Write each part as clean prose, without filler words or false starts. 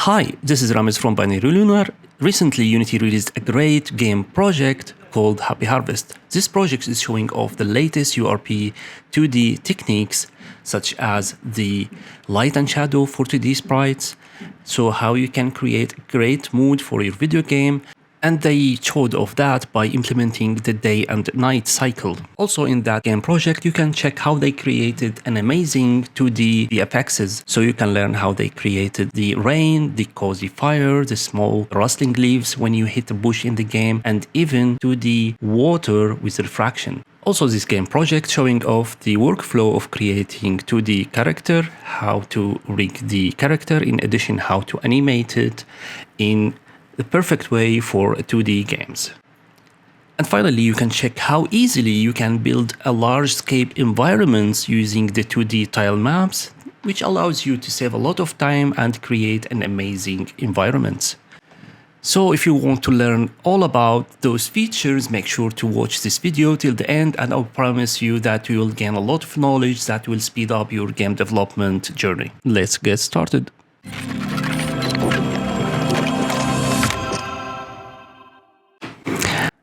Hi, this is Ramez from Binary Lunar. Recently, Unity released a great game project called Happy Harvest. This project is showing off the latest URP 2D techniques, such as the light and shadow for 2D sprites, so how you can create a great mood for your video game. And they showed off that by implementing the day and night cycle. Also in that game project, you can check how they created an amazing 2D VFXs. So you can learn how they created the rain, the cozy fire, the small rustling leaves when you hit a bush in the game, and even 2D water with refraction. Also this game project showing off the workflow of creating 2D character, how to rig the character, in addition how to animate it in the perfect way for 2D games. And finally, you can check how easily you can build a large-scale environments using the 2D tile maps, which allows you to save a lot of time and create an amazing environment. So if you want to learn all about those features, make sure to watch this video till the end, and I'll promise you that you will gain a lot of knowledge that will speed up your game development journey. Let's get started.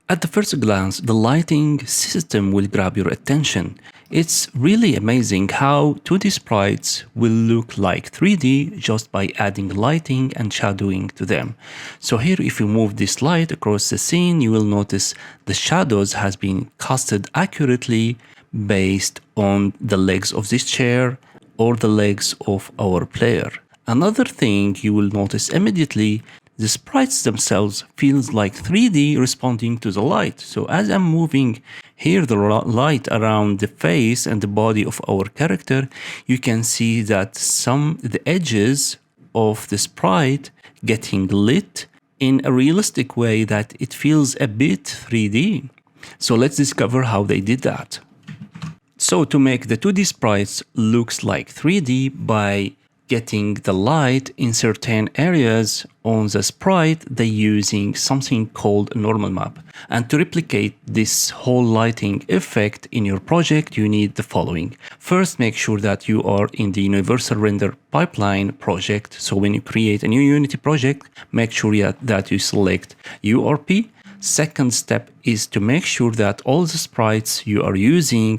At the first glance, the lighting system will grab your attention. It's really amazing how 2D sprites will look like 3D just by adding lighting and shadowing to them. So here, if you move this light across the scene, you will notice the shadows has been casted accurately based on the legs of this chair or the legs of our player. Another thing you will notice immediately, the sprites themselves feels like 3D responding to the light. So as I'm moving here the light around the face and the body of our character, you can see that the edges of the sprite getting lit in a realistic way that it feels a bit 3D. So let's discover how they did that. So to make the 2D sprites looks like 3D by getting the light in certain areas on the sprite, they're using something called a normal map. And to replicate this whole lighting effect in your project, you need the following. First, make sure that you are in the Universal Render Pipeline project. So when you create a new Unity project, make sure that you select URP. Second step is to make sure that all the sprites you are using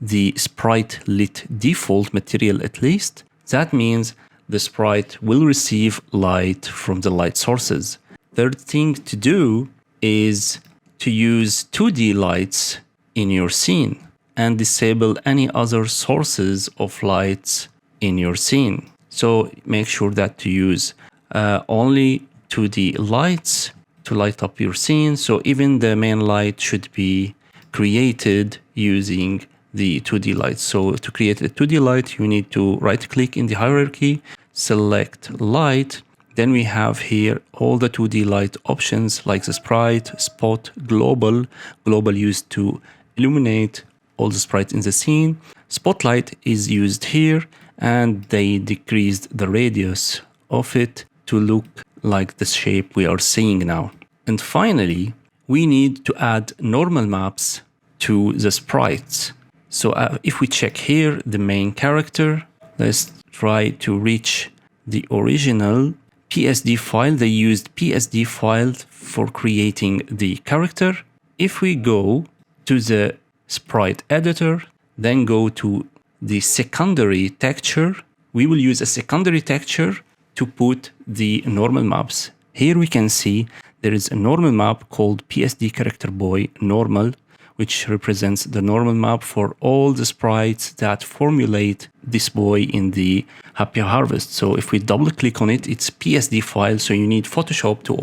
the sprite lit default material at least. That means the sprite will receive light from the light sources. Third thing to do is to use 2D lights in your scene and disable any other sources of lights in your scene. So make sure that to use only 2D lights to light up your scene. So even the main light should be created using the 2D light. So to create a 2D light, you need to right click in the hierarchy, select light. Then we have here all the 2D light options like the sprite, spot, global. Global used to illuminate all the sprites in the scene. Spotlight is used here, and they decreased the radius of it to look like the shape we are seeing now. And finally, we need to add normal maps to the sprites. So if we check here the main character, let's try to reach the original PSD file. They used PSD file for creating the character. If we go to the sprite editor, then go to the secondary texture, we will use a secondary texture to put the normal maps. Here we can see there is a normal map called PSD character boy normal, which represents the normal map for all the sprites that formulate this boy in the Happy Harvest. So if we double click on it, it's PSD file, so you need Photoshop to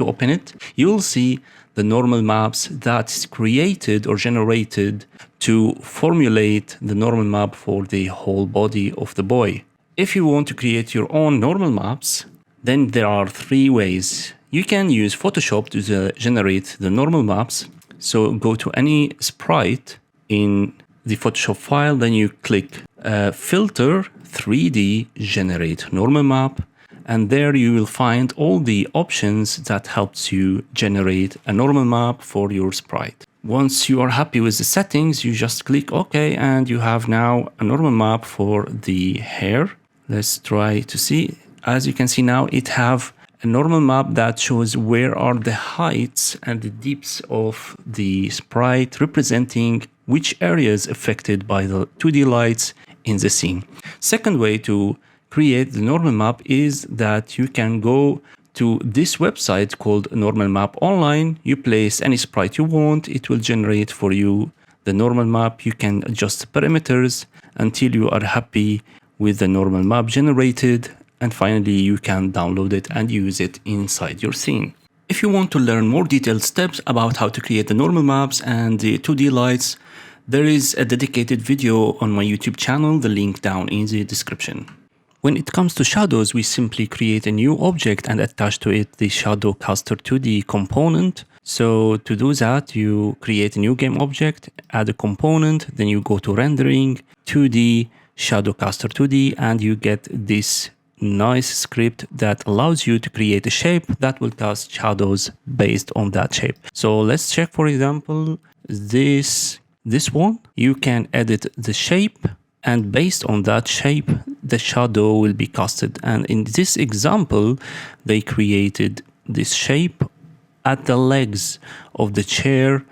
open it. You'll see the normal maps that's created or generated to formulate the normal map for the whole body of the boy. If you want to create your own normal maps, then there are three ways. You can use Photoshop to generate the normal maps. So go to any sprite in the Photoshop file, then you click filter 3D generate normal map, and there you will find all the options that helps you generate a normal map for your sprite. Once you are happy with the settings, you just click OK, and you have now a normal map for the hair. Let's try to see. As you can see now, it have a normal map that shows where are the heights and the depths of the sprite, representing which areas affected by the 2D lights in the scene. Second way to create the normal map is that you can go to this website called Normal Map Online. You place any sprite you want, it will generate for you the normal map. You can adjust parameters until you are happy with the normal map generated, and finally you can download it and use it inside your scene. If you want to learn more detailed steps about how to create the normal maps and the 2D lights, there is a dedicated video on my YouTube channel, the link down in the description. When it comes to shadows, we simply create a new object and attach to it the shadow caster 2D component. So to do that, you create a new game object, add a component, then you go to rendering, 2D, shadow caster 2D, and you get this nice script that allows you to create a shape that will cast shadows based on that shape. So let's check, for example, this one. You can edit the shape, and based on that shape, the shadow will be casted. And in this example, they created this shape at the legs of the chair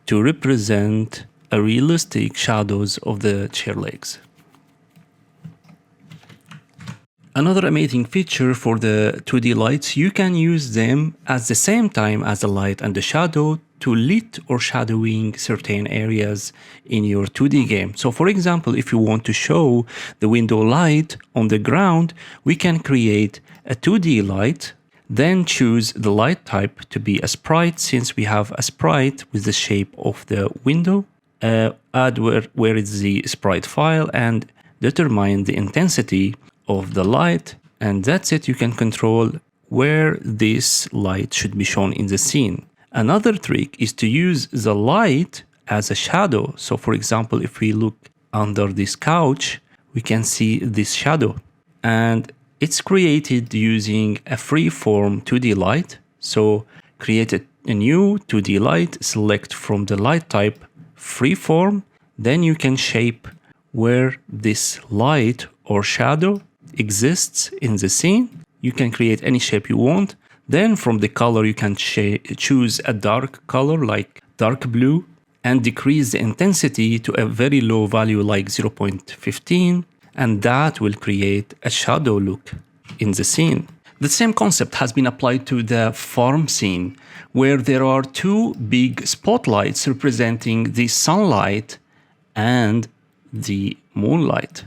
to represent a realistic shadows of the chair legs. Another amazing feature for the 2D lights, you can use them at the same time as the light and the shadow to lit or shadowing certain areas in your 2D game. So for example, if you want to show the window light on the ground, we can create a 2D light, then choose the light type to be a sprite, since we have a sprite with the shape of the window. Add where is the sprite file and determine the intensity of the light, and that's it. You can control where this light should be shown in the scene. Another trick is to use the light as a shadow. So for example, if we look under this couch, we can see this shadow, and it's created using a freeform 2D light. So create a new 2D light, select from the light type freeform, then you can shape where this light or shadow exists in the scene. You can create any shape you want. Then from the color, you can choose a dark color like dark blue and decrease the intensity to a very low value like 0.15, and that will create a shadow look in the scene. The same concept has been applied to the farm scene, where there are two big spotlights representing the sunlight and the moonlight.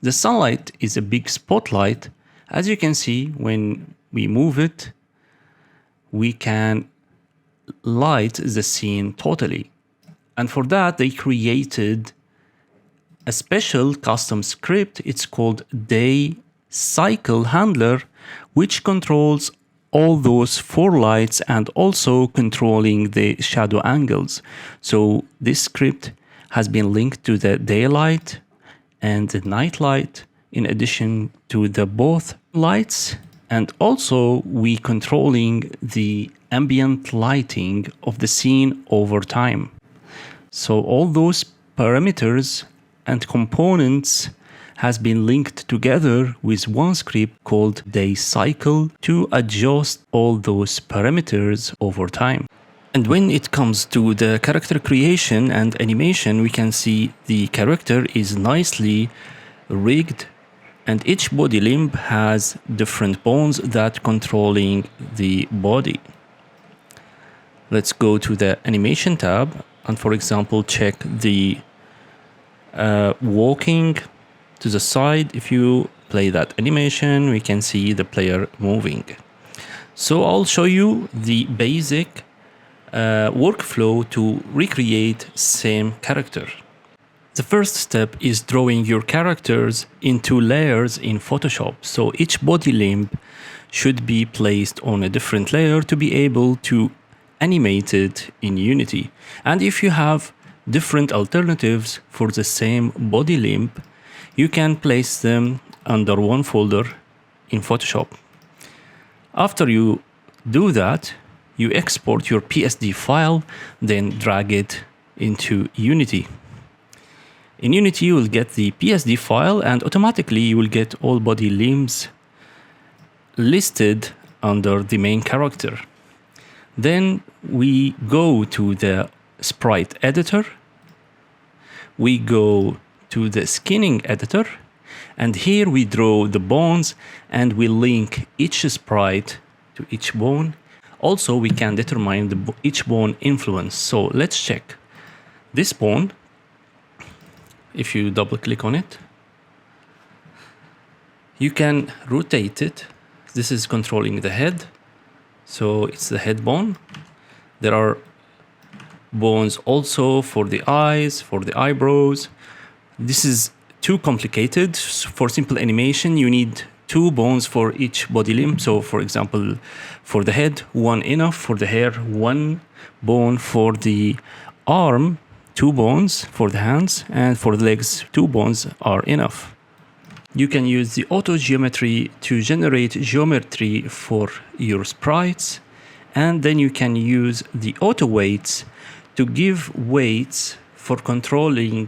The sunlight is a big spotlight. As you can see, when we move it, we can light the scene totally. And for that, they created a special custom script. It's called day cycle handler, which controls all those four lights and also controlling the shadow angles. So this script has been linked to the daylight and the night light, in addition to the both lights, and also we controlling the ambient lighting of the scene over time. So all those parameters and components has been linked together with one script called day cycle to adjust all those parameters over time. And when it comes to the character creation and animation, we can see the character is nicely rigged, and each body limb has different bones that controlling the body. Let's go to the animation tab and, for example, check the walking to the side. If you play that animation, we can see the player moving. So I'll show you the basic workflow to recreate same character. The first step is drawing your characters into layers in Photoshop. So each body limb should be placed on a different layer to be able to animate it in Unity. And if you have different alternatives for the same body limb, you can place them under one folder in Photoshop. After you do that, you export your PSD file, then drag it into Unity. In Unity, you will get the PSD file, and automatically you will get all body limbs listed under the main character. Then we go to the sprite editor. We go to the skinning editor, and here we draw the bones and we link each sprite to each bone. Also, we can determine each bone influence. So let's check this bone. If you double click on it, you can rotate it. This is controlling the head. So it's the head bone. There are bones also for the eyes, for the eyebrows. This is too complicated. For simple animation, you need 2 bones for each body limb. So for example, for the head, 1 enough. For the hair, 1 bone. For the arm, 2 bones. For the hands and for the legs, 2 bones are enough. You can use the auto geometry to generate geometry for your sprites, and then you can use the auto weights to give weights for controlling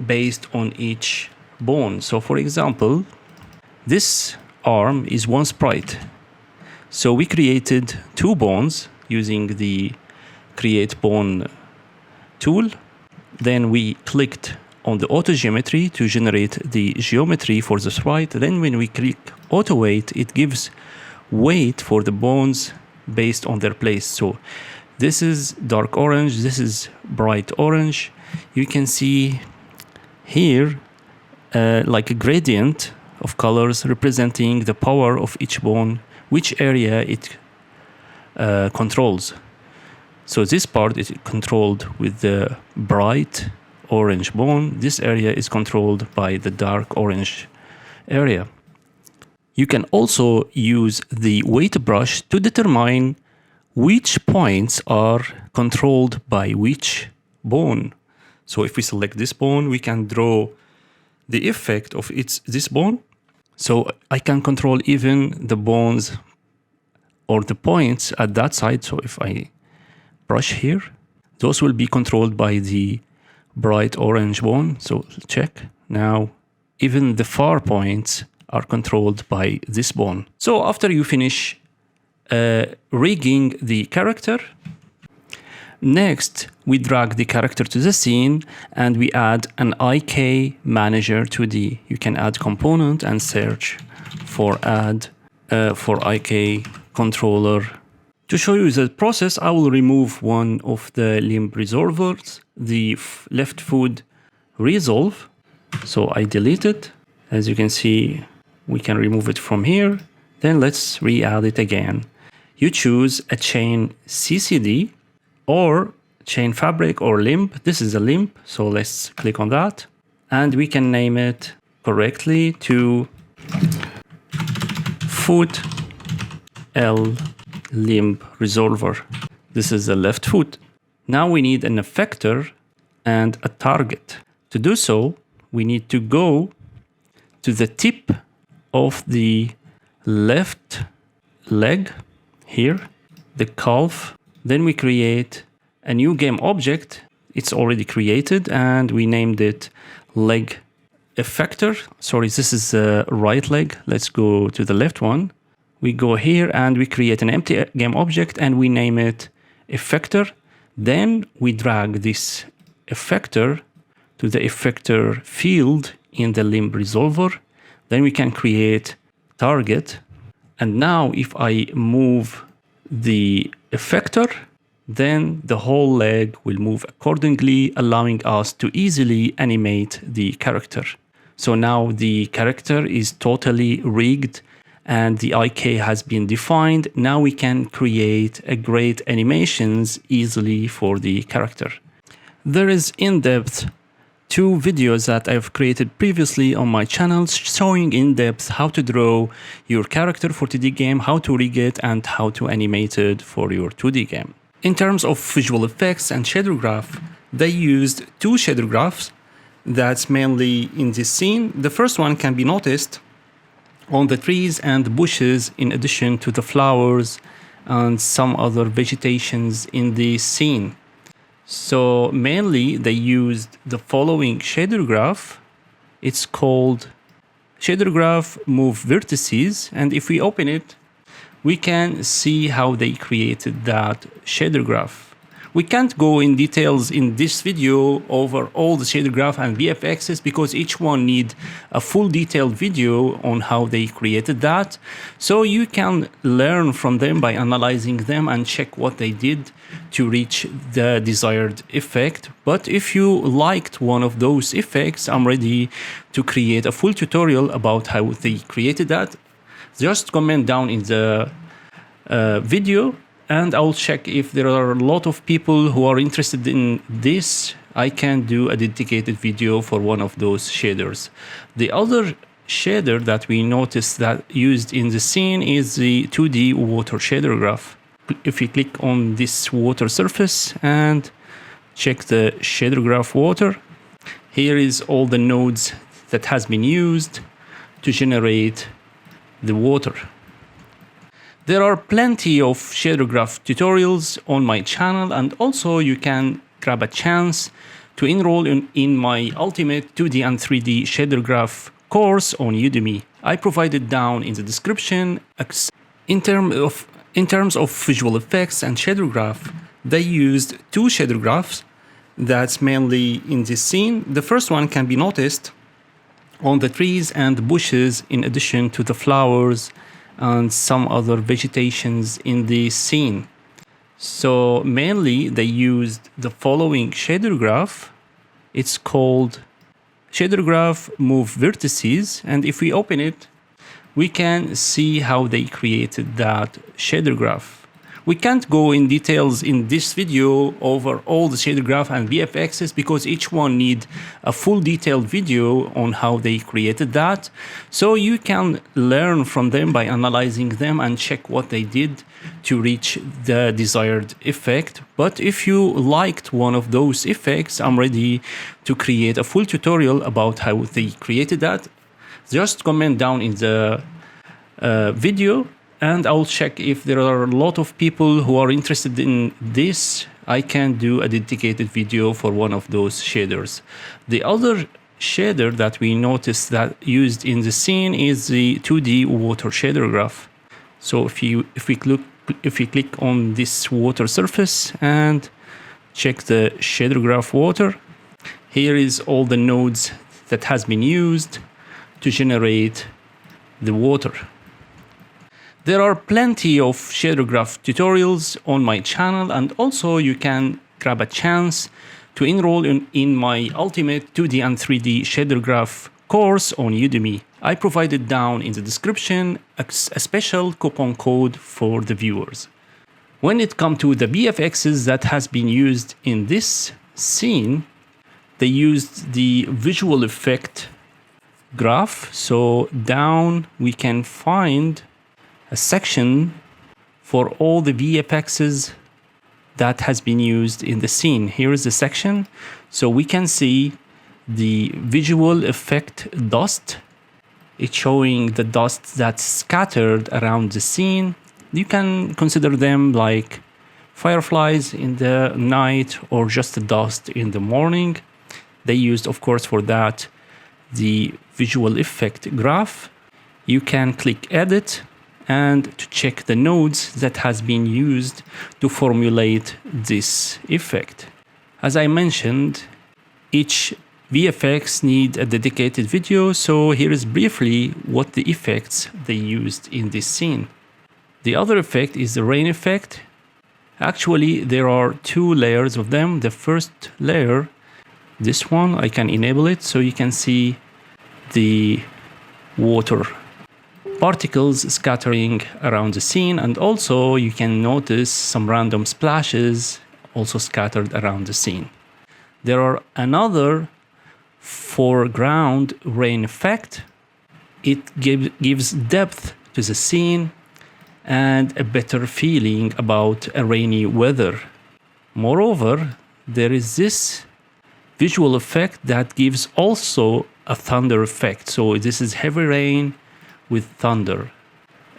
based on each bone. So for example, this arm is 1 sprite. So we created 2 bones using the create bone tool. Then we clicked on the auto geometry to generate the geometry for the sprite. Then when we click auto weight, it gives weight for the bones based on their place. So this is dark orange, this is bright orange. You can see here like a gradient of colors representing the power of each bone, which area it controls. So this part is controlled with the bright orange bone. This area is controlled by the dark orange area. You can also use the weight brush to determine which points are controlled by which bone. So if we select this bone, we can draw the effect of this bone. So I can control even the bones or the points at that side. So if I brush here, those will be controlled by the bright orange bone. So check. Now even the far points are controlled by this bone. So after you finish rigging the character, next we drag the character to the scene and we add an IK manager 2D. You can add component and search for add for IK controller. To show you the process, I will remove one of the limb resolvers, the left foot resolve. So I delete it. As you can see, we can remove it from here. Then let's re-add it again. You choose a chain CCD or chain fabric or limb. This is a limb, so let's click on that. And we can name it correctly to foot L limb resolver. This is the left foot. Now we need an effector and a target. To do so, we need to go to the tip of the left leg here, the calf. Then we create a new game object. It's already created and we named it leg effector. Sorry, this is the right leg. Let's go to the left one. We go here and we create an empty game object and we name it effector. Then we drag this effector to the effector field in the limb resolver. Then we can create target. And now if I move the effector, then the whole leg will move accordingly, allowing us to easily animate the character. So now the character is totally rigged and the IK has been defined. Now we can create a great animations easily for the character. There is in-depth 2 videos that I've created previously on my channel showing in depth how to draw your character for 2D game, how to rig it, and how to animate it for your 2D game. In terms of visual effects and shader graph, they used 2 shader graphs that's mainly in this scene. The first one can be noticed on the trees and bushes in addition to the flowers and some other vegetations in the scene. So mainly they used the following shader graph. It's called shader graph move vertices, and if we open it, we can see how they created that shader graph. We can't go in details in this video over all the shader graph and VFXs because each one need a full detailed video on how they created that. So you can learn from them by analyzing them and check what they did to reach the desired effect. But if you liked one of those effects, I'm ready to create a full tutorial about how they created that. Just comment down in the video, and I'll check if there are a lot of people who are interested in this. I can do a dedicated video for one of those shaders. The other shader that we noticed that used in the scene is the 2D water shader graph. If we click on this water surface and check the shader graph water, here is all the nodes that has been used to generate the water. There are plenty of shader graph tutorials on my channel, and also you can grab a chance to enroll in my ultimate 2D and 3D shader graph course on Udemy. I provided down in the description. In terms of visual effects and shader graph, they used two shader graphs that's mainly in this scene. The first one can be noticed on the trees and bushes, in addition to the flowers and some other vegetations in the scene. So mainly they used the following shader graph. It's called shader graph move vertices, and if we open it, we can see how they created that shader graph. We can't go in details in this video over all the shader graph and VFXs because each one need a full detailed video on how they created that. So you can learn from them by analyzing them and check what they did to reach the desired effect. But if you liked one of those effects, I'm ready to create a full tutorial about how they created that. Just comment down in the video, and I'll check if there are a lot of people who are interested in this. I can do a dedicated video for one of those shaders. The other shader that we noticed that used in the scene is the 2D water shader graph. So if we click on this water surface and check the shader graph water, here is all the nodes that has been used to generate the water. There are plenty of shader graph tutorials on my channel, and also you can grab a chance to enroll in my ultimate 2D and 3D shader graph course on Udemy. I provided down in the description a special coupon code for the viewers. When it comes to the VFXs that has been used in this scene, they used the visual effect graph. So down we can find a section for all the VFXs that has been used in the scene. Here is the section. So we can see the visual effect dust. It's showing the dust that's scattered around the scene. You can consider them like fireflies in the night or just the dust in the morning. They used, of course, for that the visual effect graph. You can click edit and to check the nodes that has been used to formulate this effect. As I mentioned, each VFX need a dedicated video, so here is briefly what the effects they used in this scene. The other effect is the rain effect. Actually, there are two layers of them. The first layer, this one, I can enable it so you can see the water particles scattering around the scene, and also you can notice some random splashes also scattered around the scene. There are another foreground rain effect. It gives depth to the scene and a better feeling about a rainy weather. Moreover, there is this visual effect that gives also a thunder effect. So this is heavy rain with thunder.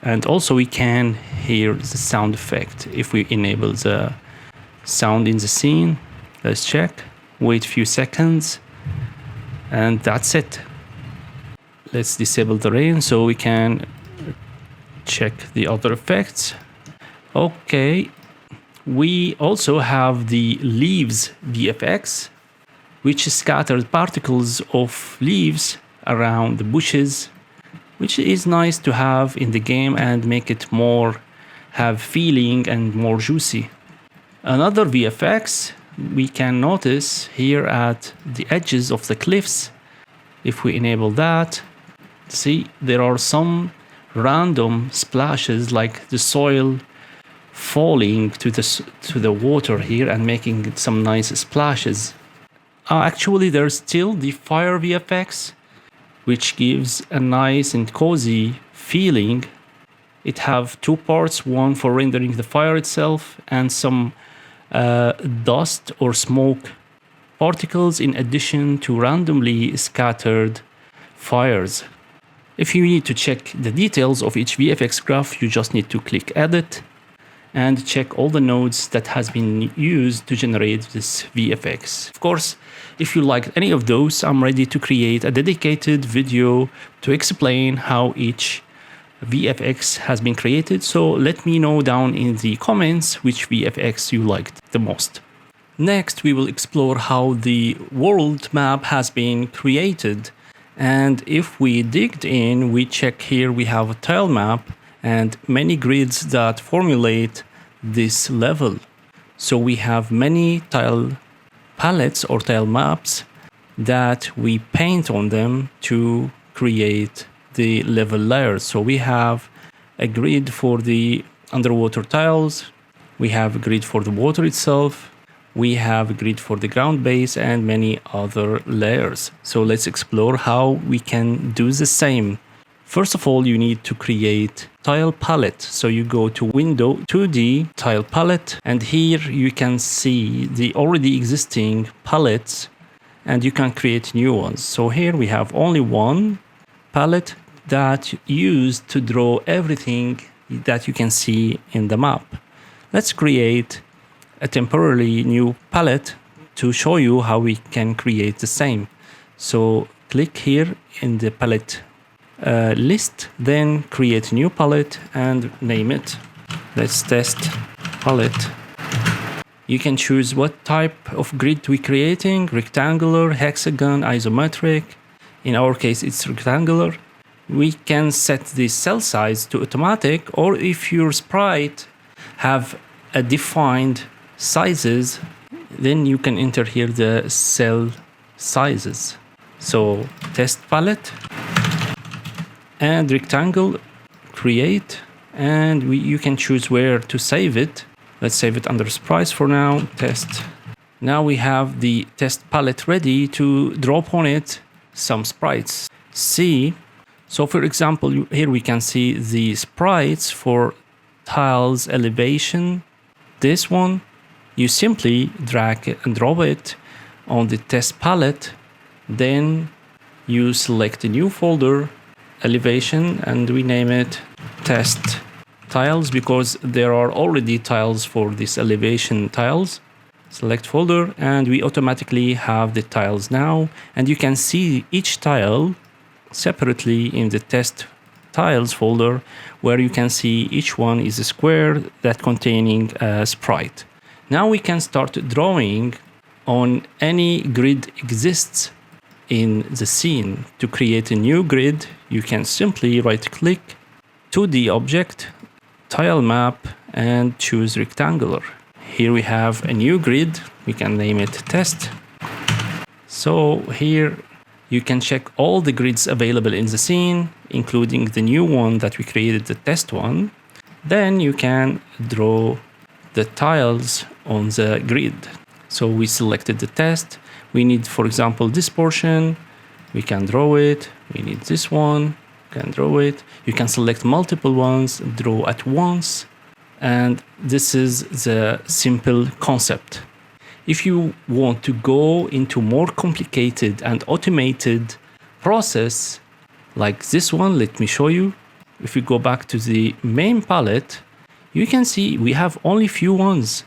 And also we can hear the sound effect if we enable the sound in the scene. Let's check. Wait a few seconds. And that's it. Let's disable the rain so we can check the other effects. Okay, we also have the leaves VFX, which scattered particles of leaves around the bushes, which is nice to have in the game and make it more have feeling and more juicy. Another VFX we can notice here at the edges of the cliffs. If we enable that, see, there are some random splashes like the soil falling to the water here and making some nice splashes. Actually, there's still the fire VFX, which gives a nice and cozy feeling. It have two parts, one for rendering the fire itself and some dust or smoke particles in addition to randomly scattered fires. If you need to check the details of each VFX graph, you just need to click edit and check all the nodes that has been used to generate this VFX. Of course, if you liked any of those, I'm ready to create a dedicated video to explain how each VFX has been created, so let me know down in the comments which VFX you liked the most. Next, we will explore how the world map has been created. And if we digged in, we check here we have a tile map and many grids that formulate this level. So we have many tile palettes or tile maps that we paint on them to create the level layers. So we have a grid for the underwater tiles, we have a grid for the water itself, we have a grid for the ground base and many other layers. So let's explore how we can do the same. First of all, you need to create tile palette. So you go to Window, 2D, Tile Palette, and here you can see the already existing palettes and you can create new ones. So here we have only one palette that used to draw everything that you can see in the map. Let's create a temporarily new palette to show you how we can create the same. So click here in the palette list, then create a new palette and name it. Let's test palette. You can choose what type of grid we're creating, rectangular, hexagon, isometric. In our case, it's rectangular. We can set the cell size to automatic, or if your sprite have a defined sizes, then you can enter here the cell sizes. So test palette and rectangle, create, and you can choose where to save it. Let's save it under sprites for now, test. Now we have the test palette ready to draw upon it some sprites. See, so for example, here we can see the sprites for tiles elevation. This one, you simply drag it and drop it on the test palette. Then you select a new folder, elevation, and we name it test tiles because there are already tiles for this elevation tiles. Select folder and we automatically have the tiles now, and you can see each tile separately in the test tiles folder, where you can see each one is a square that containing a sprite. Now we can start drawing on any grid exists in the scene. To create a new grid, you can simply right click, 2D object, tile map, and choose rectangular. Here we have a new grid, we can name it test. So here you can check all the grids available in the scene, including the new one that we created, the test one. Then you can draw the tiles on the grid. So we selected the test. We need, for example, this portion. We can draw it. We need this one. We can draw it. You can select multiple ones, draw at once. And this is the simple concept. If you want to go into more complicated and automated process like this one, let me show you. If we go back to the main palette, you can see we have only few ones.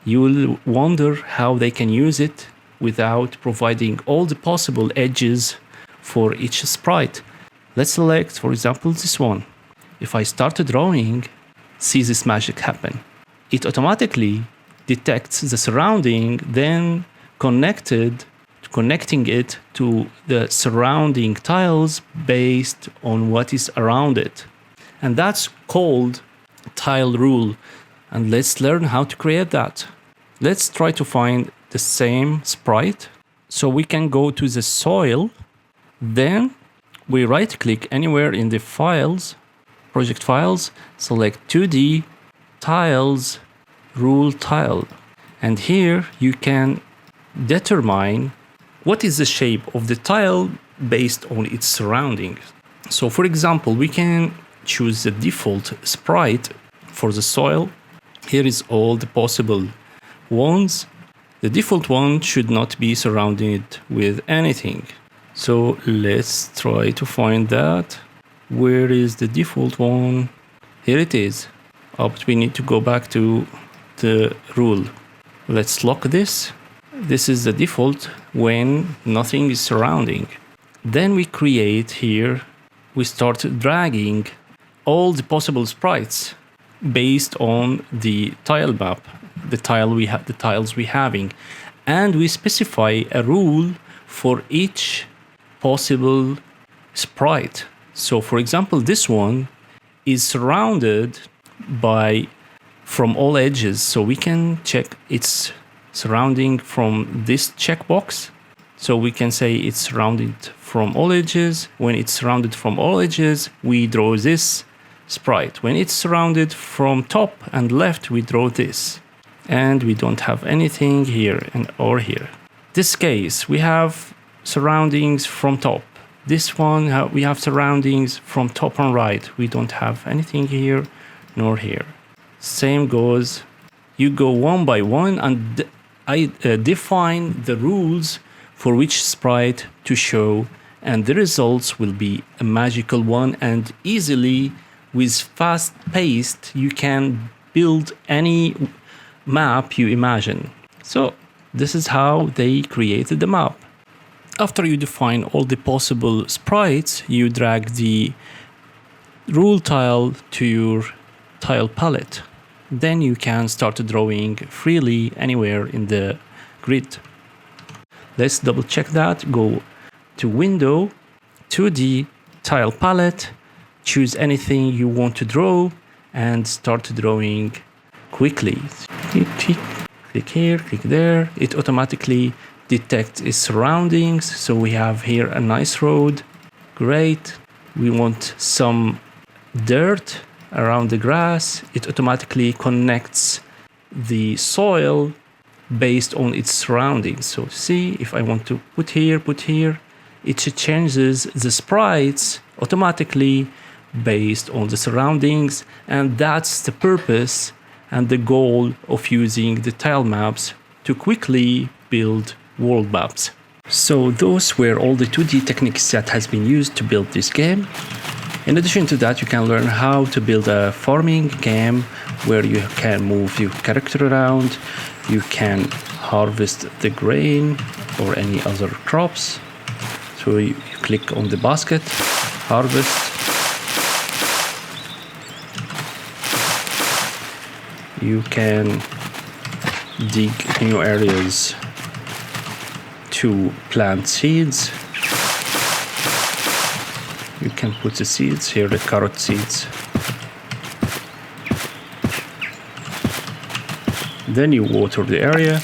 You will wonder how they can use it without providing all the possible edges for each sprite. Let's select, for example, this one. If I start drawing, see this magic happen. It automatically detects the surrounding, then connecting it to the surrounding tiles based on what is around it. And that's called tile rule. And let's learn how to create that. Let's try to find the same sprite. So we can go to the soil, then we right click anywhere in the files, project files, select 2D tiles, rule tile. And here you can determine what is the shape of the tile based on its surroundings. So for example, we can choose the default sprite for the soil. Here is all the possible ones. The default one should not be surrounded with anything. So let's try to find that. Where is the default one? Here it is. But we need to go back to the rule. Let's lock this. This is the default when nothing is surrounding. Then we create here, we start dragging all the possible sprites based on the tile map, the tiles we having, and we specify a rule for each possible sprite. So for example, this one is surrounded by from all edges, so we can check its surrounding from this checkbox. So we can say it's surrounded from all edges. When it's surrounded from all edges, we draw this sprite. When it's surrounded from top and left, we draw this. And we don't have anything here or here. This case, we have surroundings from top. This one, we have surroundings from top and right. We don't have anything here nor here. Same goes. You go one by one, and I define the rules for which sprite to show, and the results will be a magical one, and easily with fast paced you can build any map you imagine. So this is how they created the map. After you define all the possible sprites, you drag the rule tile to your tile palette. Then you can start drawing freely anywhere in the grid. Let's double check that. Go to Window, 2D Tile Palette, choose anything you want to draw, and start drawing quickly. Click here, click there. It automatically detects its surroundings. So we have here a nice road. Great. We want some dirt around the grass. It automatically connects the soil based on its surroundings. So see, if I want to put here, it changes the sprites automatically based on the surroundings. And that's the purpose and the goal of using the tile maps to quickly build world maps. So those were all the 2D techniques that has been used to build this game. In addition to that, you can learn how to build a farming game where you can move your character around, you can harvest the grain or any other crops. So you click on the basket, harvest. You can dig new areas to plant seeds. You can put the seeds here, the carrot seeds. Then you water the area.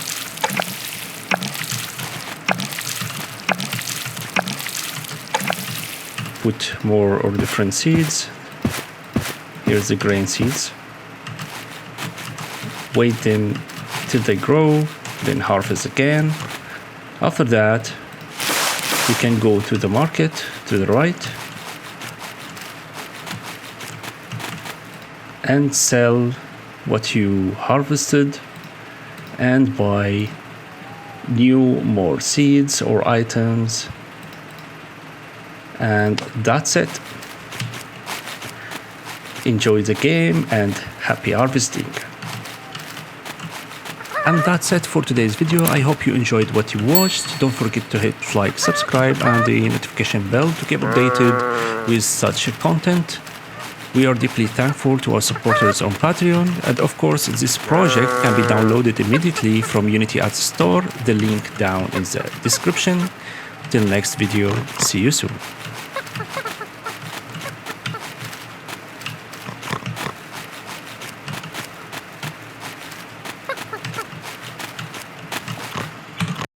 Put more or different seeds. Here's the grain seeds. Wait them till they grow, then harvest again. After that, you can go to the market to the right and sell what you harvested and buy more seeds or items, and that's it. Enjoy the game and happy harvesting. And that's it for today's video. I hope you enjoyed what you watched. Don't forget to hit like, subscribe and the notification bell to keep updated with such content. We are deeply thankful to our supporters on Patreon, and of course this project can be downloaded immediately from Unity Ads Store, the link down in the description. Till next video, see you soon.